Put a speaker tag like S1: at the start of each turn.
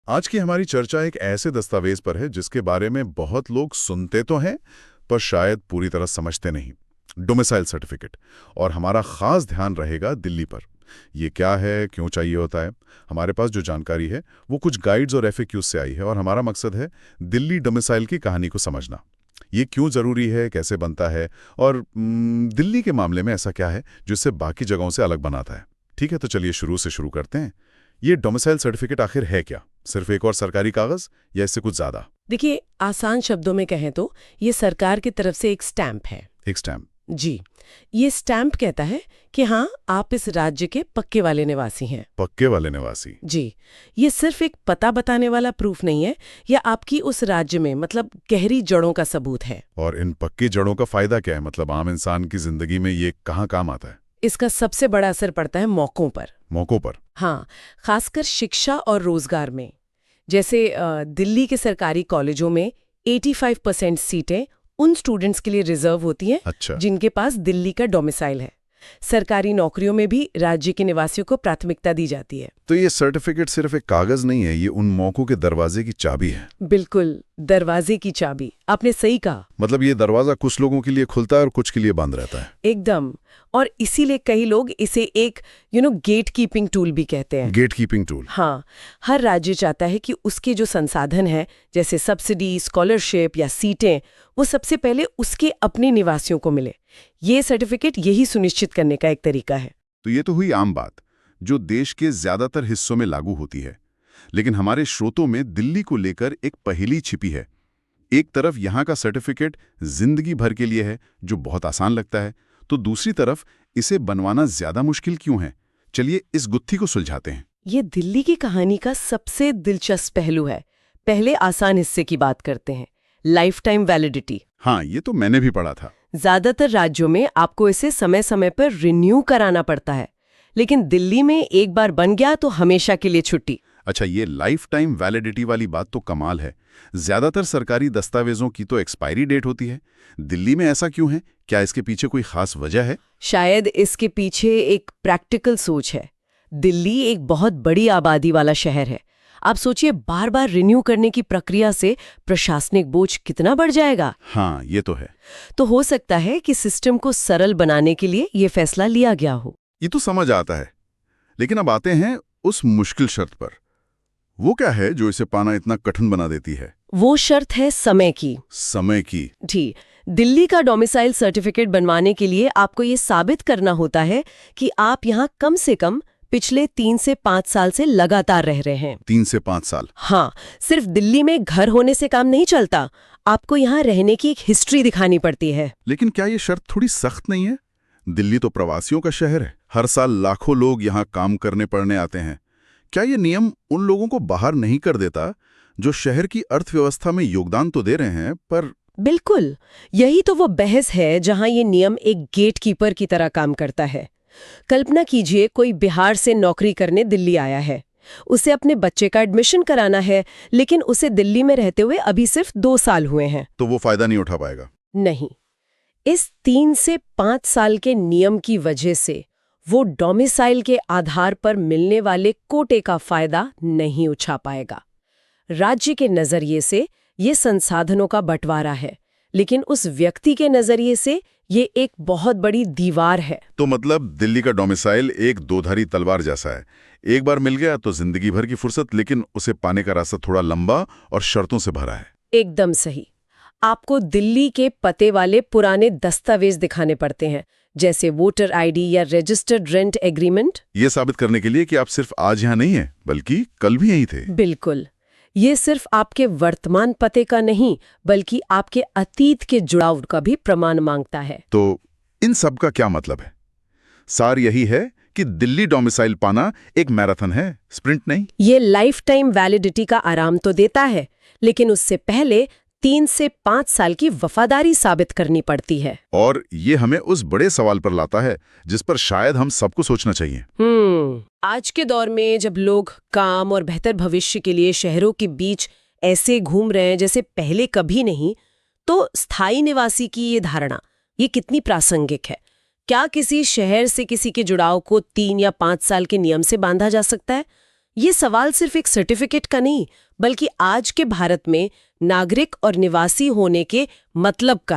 S1: आज की हमारी चर्चा एक ऐसे दस्तावेज पर है जिसके बारे में बहुत लोग सुनते तो हैं पर शायद पूरी तरह समझते नहीं। Domicile certificate. और हमारा खास ध्यान रहेगा दिल्ली पर। ये क्या है, क्यों चाहिए होता है? हमारे पास जो जानकारी है वो कुछ गाइड्स और एफएक्यूज से आई है और हमारा मकसद है दिल्ली डोमिसाइल की कहानी को समझना। ये क्यों जरूरी है, कैसे बनता है और दिल्ली के मामले में ऐसा क्या है जो इससे बाकी जगहों से अलग बनाता है। ठीक है, तो चलिए शुरू से शुरू करते हैं। ये डोमिसाइल सर्टिफिकेट आखिर है क्या? सिर्फ एक और सरकारी कागज या इससे कुछ ज्यादा?
S2: देखिए, आसान शब्दों में कहें तो ये सरकार की तरफ से एक स्टैंप है।
S1: एक स्टैम्प?
S2: जी, ये स्टैंप कहता है कि हाँ, आप इस राज्य के पक्के वाले निवासी हैं।
S1: पक्के वाले निवासी?
S2: जी, ये सिर्फ एक पता बताने वाला प्रूफ नहीं है, या आपकी उस राज्य में मतलब गहरी जड़ों का सबूत है।
S1: और इन पक्की जड़ों का फायदा क्या है? मतलब आम इंसान की जिंदगी में ये कहाँ काम आता है?
S2: इसका सबसे बड़ा असर पड़ता है मौकों पर।
S1: मौकों पर?
S2: हाँ, खासकर शिक्षा और रोजगार में। जैसे दिल्ली के सरकारी कॉलेजों में 85% सीटें उन स्टूडेंट्स के लिए रिजर्व होती हैं
S1: अच्छा।
S2: जिनके पास दिल्ली का डोमिसाइल है। सरकारी नौकरियों में भी राज्य के निवासियों को प्राथमिकता दी जाती है।
S1: तो ये सर्टिफिकेट सिर्फ एक कागज नहीं है, ये उन मौकों के दरवाजे की चाबी है।
S2: बिल्कुल, दरवाजे की चाबी, आपने सही कहा।
S1: मतलब ये दरवाजा कुछ लोगों के लिए खुलता है और कुछ के लिए बंद रहता है।
S2: एकदम। और इसीलिए कई लोग इसे एक गेट कीपिंग टूल भी कहते हैं।
S1: Gatekeeping tool?
S2: हाँ, हर राज्य चाहता है कि उसके जो संसाधन हैं, जैसे सब्सिडी, स्कॉलरशिप या सीटें, वो सबसे पहले उसके अपने निवासियों को मिले। ये सर्टिफिकेट यही सुनिश्चित करने का एक तरीका है।
S1: तो ये तो हुई आम बात जो देश के ज्यादातर हिस्सों में लागू होती है। लेकिन हमारे श्रोतों में दिल्ली को लेकर एक पहेली छिपी है। एक तरफ यहाँ का सर्टिफिकेट जिंदगी भर के लिए है, जो बहुत आसान लगता है, तो दूसरी तरफ इसे बनवाना ज्यादा मुश्किल क्यों है? चलिए इस गुत्थी को सुलझाते हैं।
S2: ये दिल्ली की कहानी का सबसे दिलचस्प पहलू है। पहले आसान हिस्से की बात करते हैं, लाइफ टाइम वैलिडिटी।
S1: हाँ, ये तो मैंने भी पढ़ा था।
S2: ज्यादातर राज्यों में आपको इसे समय समय पर रिन्यू कराना पड़ता है, लेकिन दिल्ली में एक बार बन गया तो हमेशा के लिए छुट्टी।
S1: अच्छा, ये लाइफ टाइम वैलिडिटी वाली बात तो कमाल है। ज्यादातर सरकारी दस्तावेजों की तो एक्सपायरी डेट होती है। दिल्ली में ऐसा क्यों है? क्या इसके पीछे कोई खास वजह है?
S2: शायद इसके पीछे एक प्रैक्टिकल सोच है। दिल्ली एक बहुत बड़ी आबादी वाला शहर है। आप सोचिए, बार बार रिन्यू करने की प्रक्रिया से प्रशासनिक बोझ कितना बढ़ जाएगा।
S1: हाँ, ये तो है।
S2: तो हो सकता है कि सिस्टम को सरल बनाने के लिए ये फैसला लिया गया हो।
S1: ये तो समझ आता है। लेकिन अब आते हैं उस मुश्किल शर्त पर। वो क्या है जो इसे पाना इतना कठिन बना देती है?
S2: वो शर्त है समय की।
S1: समय की?
S2: जी, दिल्ली का डोमिसाइल सर्टिफिकेट बनवाने के लिए आपको ये साबित करना होता है कि आप यहाँ कम से कम पिछले 3 से 5 साल से लगातार रह रहे हैं।
S1: 3 से 5 साल?
S2: हाँ, सिर्फ दिल्ली में घर होने से काम नहीं चलता, आपको यहाँ रहने की एक हिस्ट्री दिखानी पड़ती है।
S1: लेकिन क्या ये शर्त थोड़ी सख्त नहीं है? दिल्ली तो प्रवासियों का शहर है। हर साल लाखों लोग यहाँ काम करने पढ़ने आते हैं। क्या ये नियम उन लोगों को बाहर नहीं कर देता जो शहर की अर्थव्यवस्था में योगदान तो दे रहे हैं पर?
S2: बिल्कुल, यही तो वो बहस है जहाँ ये नियम एक गेट कीपर की तरह काम करता है। कल्पना कीजिए, कोई बिहार से नौकरी करने दिल्ली आया है। उसे अपने बच्चे का एडमिशन कराना है, लेकिन उसे दिल्ली में रहते हुए अभी सिर्फ 2 साल हुए हैं।
S1: तो वो फायदा नहीं उठा पाएगा?
S2: नहीं, इस 3 से 5 साल के नियम की वजह से वो डोमिसाइल के आधार पर मिलने वाले कोटे का फायदा नहीं उठा पाएगा। राज्य के नजरिए से ये संसाधनों का बंटवारा है, लेकिन उस व्यक्ति के नजरिए से ये एक बहुत बड़ी दीवार है।
S1: तो मतलब दिल्ली का डोमिसाइल एक दोधारी तलवार जैसा है। एक बार मिल गया तो जिंदगी भर की फुर्सत, लेकिन उसे पाने का रास्ता थोड़ा लंबा और शर्तों से भरा है।
S2: एकदम सही। आपको दिल्ली के पते वाले पुराने दस्तावेज दिखाने पड़ते हैं, जैसे वोटर आईडी या रजिस्टर्ड रेंट एग्रीमेंट।
S1: ये साबित करने के लिए कि आप सिर्फ आज यहाँ नहीं हैं, बल्कि कल भी यहीं थे।
S2: बिल्कुल। ये सिर्फ आपके वर्तमान पते का नहीं, बल्कि आपके अतीत के जुड़ाव का भी प्रमाण मांगता है।
S1: तो इन सब का क्या मतलब है? सार यही है कि दिल्ली डोमिसाइल पाना एक मैराथन है, स्प्रिंट नहीं।
S2: ये लाइफ टाइम वैलिडिटी का आराम तो देता है, लेकिन उससे पहले 3 से 5 साल की वफादारी साबित करनी पड़ती है।
S1: और ये हमें उस बड़े सवाल पर लाता है जिस पर शायद हम सबको सोचना चाहिए।
S2: आज के दौर में जब लोग काम और बेहतर भविष्य के लिए शहरों के बीच ऐसे घूम रहे हैं जैसे पहले कभी नहीं, तो स्थायी निवासी की ये धारणा, ये कितनी प्रासंगिक है? क्या किसी शहर से किसी के जुड़ाव को 3 या 5 साल के नियम से बांधा जा सकता है? ये सवाल सिर्फ एक सर्टिफिकेट का नहीं, बल्कि आज के भारत में नागरिक और निवासी होने के मतलब का